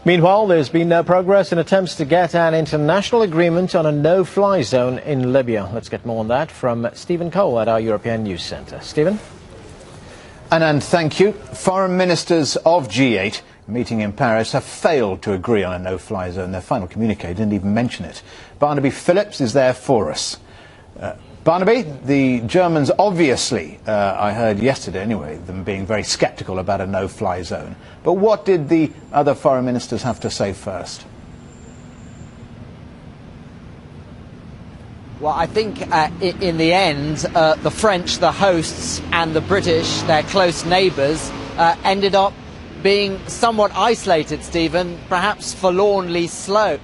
Meanwhile, there's been no progress in attempts to get an international agreement on a no-fly zone in Libya. Let's get more on that from Stephen Cole at our European News Centre. Stephen? Anand, thank you. Foreign ministers of G8 meeting in Paris have failed to agree on a no-fly zone. Their final communique didn't even mention it. Barnaby Phillips is there for us. Barnaby, the Germans obviously, I heard yesterday anyway, them being very sceptical about a no-fly zone. But what did the other foreign ministers have to say first? Well, I think in the end, the French, the hosts, and the British, their close neighbours, ended up being somewhat isolated, Stephen, perhaps forlornly so.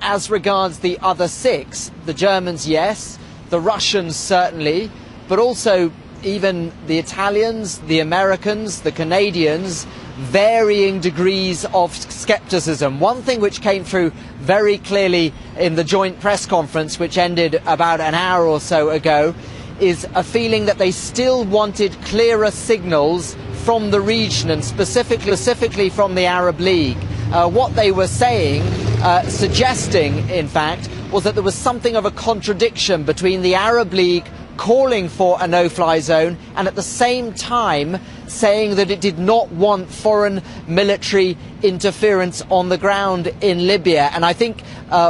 As regards the other six, the Germans, yes, the Russians, certainly, but also even the Italians, the Americans, the Canadians, varying degrees of scepticism. One thing which came through very clearly in the joint press conference, which ended about an hour or so ago, is a feeling that they still wanted clearer signals from the region and specifically from the Arab League. What they were saying, suggesting in fact, was that there was something of a contradiction between the Arab League calling for a no-fly zone and at the same time saying that it did not want foreign military interference on the ground in Libya. And I think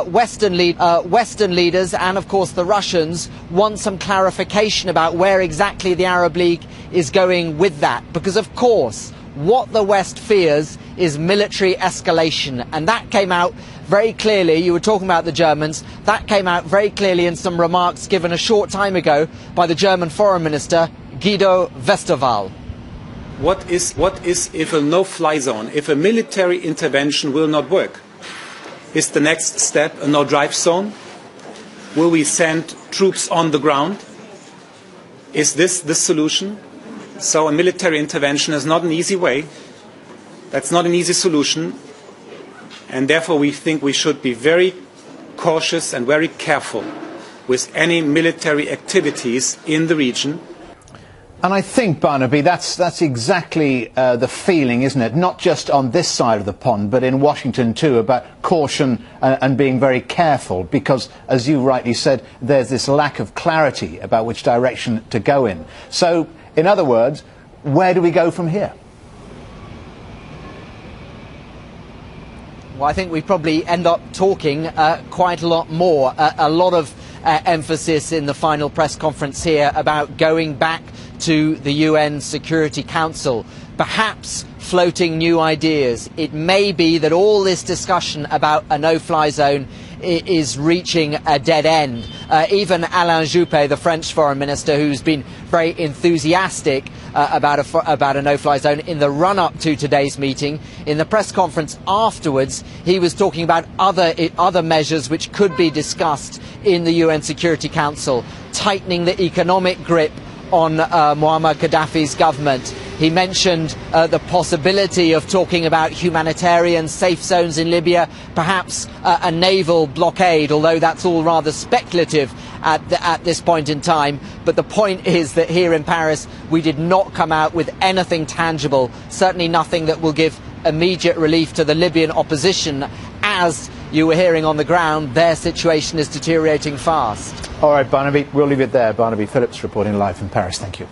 Western leaders and of course the Russians want some clarification about where exactly the Arab League is going with that, because of course what the West fears is military escalation, and that came out very clearly. You were talking about the Germans. That came out very clearly in some remarks given a short time ago by the German Foreign Minister Guido Westerwelle. What is if a no-fly zone, if a military intervention will not work? Is the next step a no-drive zone? Will we send troops on the ground? Is this the solution? So a military intervention is not an easy way. That's not an easy solution. And therefore we think we should be very cautious and very careful with any military activities in the region. And I think, Barnaby, that's exactly the feeling, isn't it? Not just on this side of the pond, but in Washington too, about caution and being very careful, because, as you rightly said, there's this lack of clarity about which direction to go in. So, in other words, where do we go from here? Well, I think we probably end up talking quite a lot more. A lot of emphasis in the final press conference here about going back to the UN Security Council, perhaps floating new ideas. It may be that all this discussion about a no-fly zone is reaching a dead end. Even Alain Juppé, the French foreign minister, who's been very enthusiastic about a no-fly zone in the run-up to today's meeting, in the press conference afterwards, he was talking about other measures which could be discussed in the UN Security Council, tightening the economic grip on Muammar Gaddafi's government. He mentioned the possibility of talking about humanitarian safe zones in Libya, perhaps a naval blockade, although that's all rather speculative at this point in time. But the point is that here in Paris we did not come out with anything tangible, certainly nothing that will give immediate relief to the Libyan opposition. As you were hearing on the ground, their situation is deteriorating fast. All right, Barnaby, we'll leave it there. Barnaby Phillips reporting live from Paris. Thank you.